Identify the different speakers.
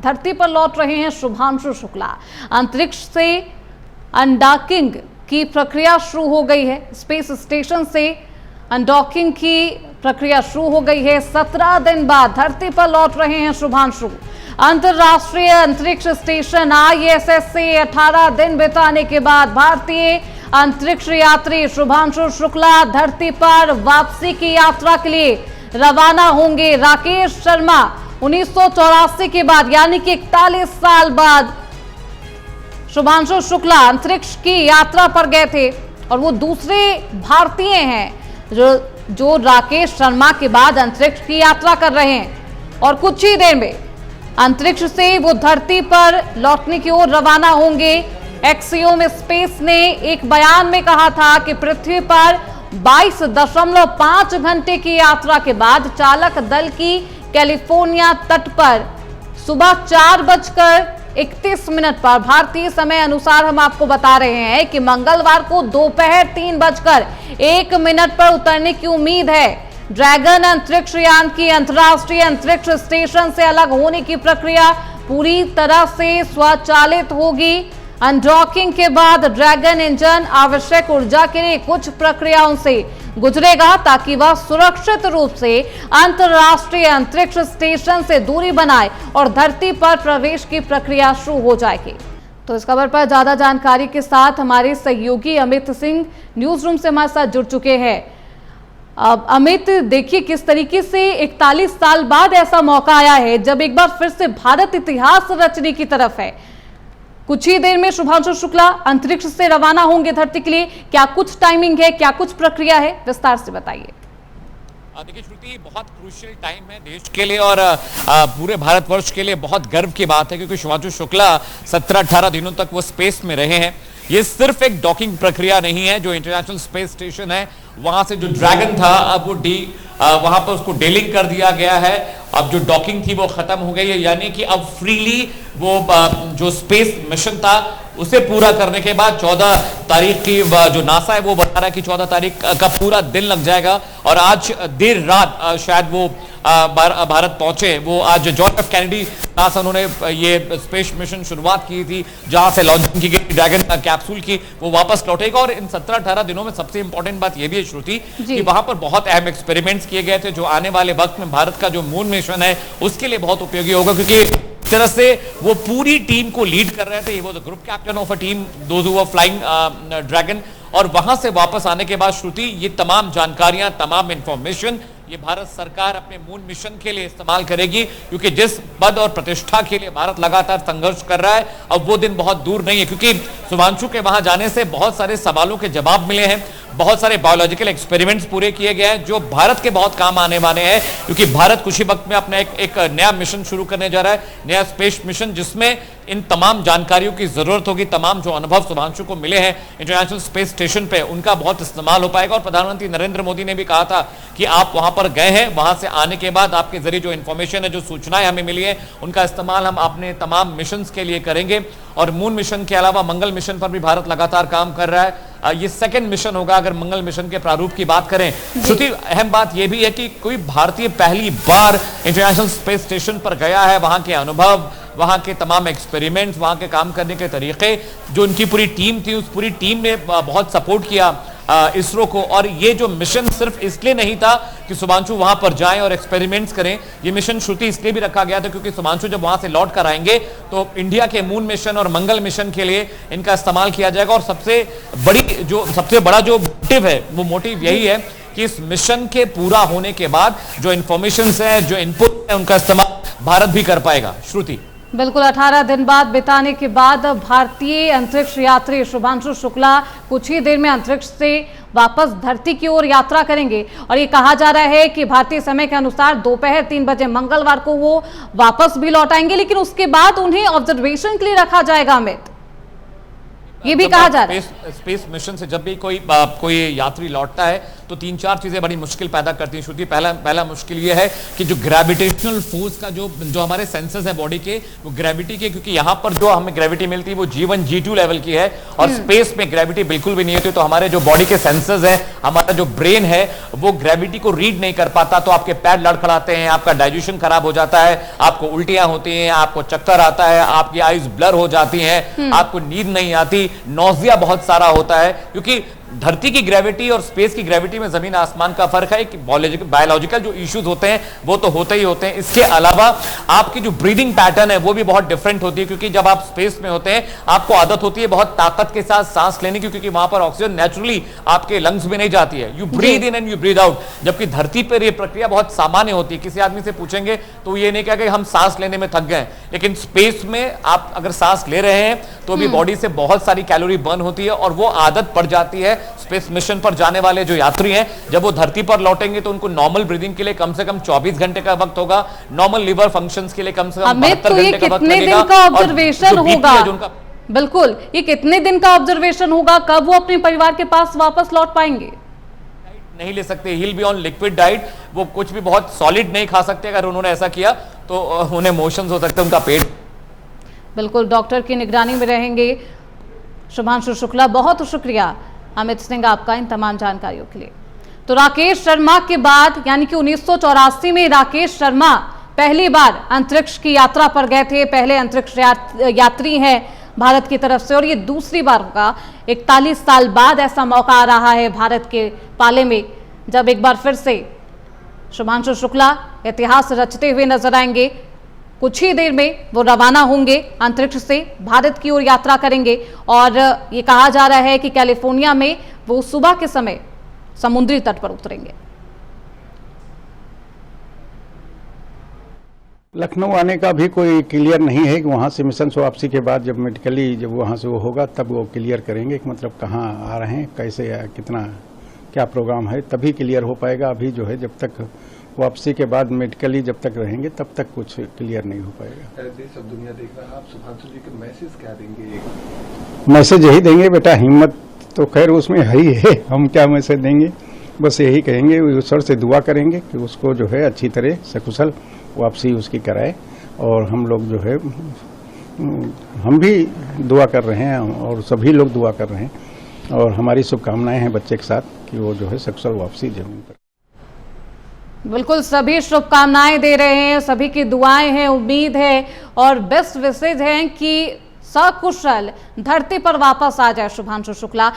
Speaker 1: धरती पर लौट रहे हैं शुभांशु शुक्ला। अंतरिक्ष से अनडॉकिंग की प्रक्रिया शुरू हो गई है। स्पेस स्टेशन से अनडॉकिंग की प्रक्रिया शुरू हो गई है। 17 दिन बाद धरती पर लौट रहे हैं शुभांशु। अंतरराष्ट्रीय अंतरिक्ष स्टेशन ISS से 18 दिन बिताने के बाद भारतीय अंतरिक्ष यात्री शुभांशु शुक्ला धरती पर वापसी की यात्रा के लिए रवाना होंगे। राकेश शर्मा 1984 के बाद यानी कि 41 साल बाद शुभांशु शुक्ला अंतरिक्ष की यात्रा पर गए थे और वो दूसरे भारतीय हैं जो राकेश शर्मा के बाद अंतरिक्ष की यात्रा कर रहे हैं और कुछ ही देर में अंतरिक्ष से वो धरती पर लौटने की ओर रवाना होंगे। एक्सियोम स्पेस ने एक बयान में कहा था कि पृथ्वी पर 22.5 घंटे की यात्रा के बाद चालक दल की कैलिफोर्निया तट पर सुबह 4:31 पर भारतीय समय अनुसार हम आपको बता रहे हैं कि मंगलवार को दोपहर 3:01 पर उतरने की उम्मीद है। ड्रैगन अंतरिक्ष यान की अंतर्राष्ट्रीय अंतरिक्ष स्टेशन से अलग होने की प्रक्रिया पूरी तरह से स्वचालित होगी। अनडॉकिंग के बाद ड्रैगन इंजन आवश्यक ऊर्जा के लिए कुछ प्रक्रियाओं से गुजरेगा ताकि वह सुरक्षित रूप से अंतर्राष्ट्रीय अंतरिक्ष स्टेशन से दूरी बनाए और धरती पर प्रवेश की प्रक्रिया शुरू हो जाएगी। तो इस खबर पर ज्यादा जानकारी के साथ हमारे सहयोगी अमित सिंह न्यूज रूम से हमारे साथ जुड़ चुके हैं। अमित, देखिए किस तरीके से 41 साल बाद ऐसा मौका आया है जब एक बार फिर से भारत इतिहास रचने की तरफ है। कुछ ही देर में शुभांशु शुक्ला अंतरिक्ष से रवाना होंगे धरती के लिए। क्या कुछ टाइमिंग है, क्या कुछ प्रक्रिया है, विस्तार से बताइए।
Speaker 2: देखिए श्रुति, बहुत क्रूशियल टाइम है देश के लिए और पूरे भारतवर्ष के लिए बहुत गर्व की बात है क्योंकि शुभांशु शुक्ला 17-18 दिनों तक वो स्पेस में रहे हैं। ये सिर्फ एक डॉकिंग प्रक्रिया नहीं है। जो इंटरनेशनल स्पेस स्टेशन है वहां से जो ड्रैगन था अब वो वहां पर उसको डेलिंग कर दिया गया है। अब जो डॉकिंग थी वो खत्म हो गई है, यानी कि अब फ्रीली वो जो स्पेस मिशन था उसे पूरा करने के बाद 14 तारीख की जो नासा है वो बता रहा है कि 14 तारीख का पूरा दिन लग जाएगा और आज देर रात शायद वो भारत पहुंचे। वो आज जॉन एफ कैनेडी नासा उन्होंने ये स्पेस मिशन शुरुआत की थी जहां से लॉन्चिंग की गई ड्रैगन कैप्सूल की, वो वापस लौटेगा। और इन 17-18 दिनों में सबसे इंपॉर्टेंट बात यह भी है श्रुति कि वहां पर बहुत अहम एक्सपेरिमेंट्स किए गए थे जो आने वाले वक्त में भारत का जो मून मिशन है उसके लिए बहुत उपयोगी होगा क्योंकि इस तरह से वो पूरी टीम को लीड कर रहे थे। वो group captain of a team those who were flying dragon. और वहां से वापस आने के बाद श्रुति ये तमाम जानकारियां, तमाम इंफॉर्मेशन ये भारत सरकार अपने मून मिशन के लिए इस्तेमाल करेगी क्योंकि जिस पद और प्रतिष्ठा के लिए भारत लगातार संघर्ष कर रहा है अब वो दिन बहुत दूर नहीं है क्योंकि शुभांशु के वहां जाने से बहुत सारे सवालों के जवाब मिले हैं। बहुत सारे बायोलॉजिकल एक्सपेरिमेंट्स पूरे किए गए हैं जो भारत के बहुत काम आने वाले हैं क्योंकि भारत कुछ ही वक्त में अपना एक नया मिशन शुरू करने जा रहा है, नया स्पेस मिशन, जिसमें इन तमाम जानकारियों की जरूरत होगी। तमाम जो अनुभव शुभांशु को मिले हैं इंटरनेशनल स्पेस स्टेशन पे उनका बहुत इस्तेमाल हो पाएगा। और प्रधानमंत्री नरेंद्र मोदी ने भी कहा था कि आप वहां पर गए हैं, वहां से आने के बाद आपके जरिए जो इंफॉर्मेशन है, जो सूचनाएं हमें मिली है उनका इस्तेमाल हम अपने तमाम मिशन के लिए करेंगे। और मून मिशन के अलावा मंगल मिशन पर भी भारत लगातार काम कर रहा है। ये सेकंड मिशन होगा अगर मंगल मिशन के प्रारूप की बात करें। श्रुति, अहम बात यह भी है कि कोई भारतीय पहली बार इंटरनेशनल स्पेस स्टेशन पर गया है। वहां के अनुभव, वहां के तमाम एक्सपेरिमेंट्स, वहां के काम करने के तरीके, जो उनकी पूरी टीम थी उस पूरी टीम ने बहुत सपोर्ट किया इसरो को। और ये जो मिशन सिर्फ इसलिए नहीं था कि शुभांशु वहां पर जाएं और एक्सपेरिमेंट्स करें, ये मिशन श्रुति इसलिए भी रखा गया था क्योंकि शुभांशु जब वहां से लौट कर आएंगे तो इंडिया के मून मिशन और मंगल मिशन के लिए इनका इस्तेमाल किया जाएगा। और सबसे बड़ा जो मोटिव है वो मोटिव यही है कि इस मिशन के पूरा होने के बाद जो इंफॉर्मेशन है, जो इनपुट है, उनका इस्तेमाल भारत भी कर पाएगा। श्रुति,
Speaker 1: बिल्कुल 18 दिन बाद बिताने के बाद भारतीय अंतरिक्ष यात्री शुभांशु शुक्ला कुछ ही देर में अंतरिक्ष से वापस धरती की ओर यात्रा करेंगे और ये कहा जा रहा है कि भारतीय समय के अनुसार दोपहर 3 बजे मंगलवार को वो वापस भी लौट आएंगे, लेकिन उसके बाद उन्हें ऑब्जर्वेशन के लिए रखा जाएगा। अमित, ये भी कहा जा रहा है
Speaker 2: स्पेस मिशन से जब भी कोई यात्री लौटता है तो 3-4 चीजें बड़ी मुश्किल पैदा करती हैं। श्रुति, पहला मुश्किल ये है कि जो ग्रेविटेशनल फोर्स का जो हमारे सेंसर्स है बॉडी के, वो ग्रेविटी के, क्योंकि यहाँ पर जो हमें ग्रेविटी मिलती है वो G1 G2 लेवल की है और स्पेस में ग्रेविटी बिल्कुल भी नहीं होती। तो हमारे जो बॉडी के सेंसर्स है, हमारा जो ब्रेन है, वो ग्रेविटी को रीड नहीं कर पाता। तो आपके पैर लड़खड़ाते हैं, आपका डाइजेशन खराब हो जाता है, आपको उल्टियां होती हैं, आपको चक्कर आता है, आपकी आईज ब्लर हो जाती हैं, आपको नींद नहीं आती, नौजिया बहुत सारा होता है। क्योंकि धरती की ग्रेविटी और स्पेस की ग्रेविटी में जमीन आसमान का फर्क है। कि बायोलॉजिकल जो इश्यूज होते हैं वो तो होते ही होते हैं। इसके अलावा आपकी जो ब्रीदिंग पैटर्न है वो भी बहुत डिफरेंट होती है, क्योंकि जब आप स्पेस में होते हैं आपको आदत होती है बहुत ताकत के साथ सांस लेने की, क्योंकि वहां पर ऑक्सीजन नेचुरली आपके लंग्स में नहीं जाती है। You breathe in and you breathe out. जबकि धरती पर यह प्रक्रिया बहुत सामान्य होती है। किसी आदमी से पूछेंगे तो ये नहीं कहेगा कि हम सांस लेने में थक गए, लेकिन स्पेस में आप अगर सांस ले रहे हैं तो भी बॉडी से बहुत सारी कैलोरी बर्न होती है और वो आदत पड़ जाती है। स्पेस मिशन पर जाने वाले जो यात्री हैं, जब वो धरती पर लौटेंगे तो उनको नॉर्मल ब्रीदिंग के लिए कम से कम 24 घंटे का वक्त होगा, नॉर्मल लिवर फंक्शंस के लिए कम से कम 72 घंटे का वक्त लगेगा।
Speaker 1: दिन का ऑब्जर्वेशन होगा? बिल्कुल, ये कितने दिन का ऑब्जर्वेशन होगा? कब वो अपने परिवार के पास वापस लौट पाएंगे?
Speaker 2: नहीं ले सकते, he will be on liquid diet. वो कुछ भी बहुत सॉलिड नहीं खा सकते। अगर उन्होंने ऐसा किया तो उन्हें मोशंस हो सकते हैं, उनका पेट।
Speaker 1: बिल्कुल, डॉक्टर की निगरानी में रहेंगे शुभांशु शुक्ला। बहुत शुक्रिया अमित सिंह आपका इन तमाम जानकारियों के लिए। तो राकेश शर्मा के बाद, यानी कि 1984 में राकेश शर्मा पहली बार अंतरिक्ष की यात्रा पर गए थे, पहले अंतरिक्ष यात्री हैं भारत की तरफ से, और ये दूसरी बार होगा। 41 साल बाद ऐसा मौका आ रहा है भारत के पाले में, जब एक बार फिर से शुभांशु शुक्ला इतिहास रचते हुए नजर आएंगे। कुछ ही देर में वो रवाना होंगे, अंतरिक्ष से भारत की ओर यात्रा करेंगे। और ये कहा जा रहा है कि कैलिफोर्निया में वो सुबह के समय समुद्री तट पर उतरेंगे।
Speaker 3: लखनऊ आने का भी कोई क्लियर नहीं है कि वहाँ से मिशन से वापसी के बाद जब मेडिकली जब वहाँ से वो होगा तब वो क्लियर करेंगे कि मतलब कहाँ आ रहे हैं, कैसे, कितना, क्या प्रोग्राम है, तभी क्लियर हो पाएगा। अभी जो है जब तक वापसी के बाद मेडिकली जब तक रहेंगे तब तक कुछ क्लियर नहीं हो पाएगा।
Speaker 4: देश और दुनिया देख रहा है, आप शुभांशु जी को मैसेज क्या देंगे?
Speaker 3: मैसेज यही देंगे, बेटा हिम्मत तो खैर उसमें है ही है, हम क्या मैसेज देंगे, बस यही कहेंगे, ईश्वर से दुआ करेंगे कि उसको जो है अच्छी तरह सकुशल वापसी उसकी कराए। और हम लोग जो है हम भी दुआ कर रहे हैं और सभी लोग दुआ कर रहे हैं और हमारी शुभकामनाएं हैं बच्चे के साथ कि वो जो है सकुशल वापसी जमीन पर।
Speaker 1: बिल्कुल, सभी शुभकामनाएं दे रहे हैं, सभी की दुआएं हैं, उम्मीद है और बेस्ट विशेज हैं कि सकुशल धरती पर वापस आ जाए शुभांशु शुक्ला।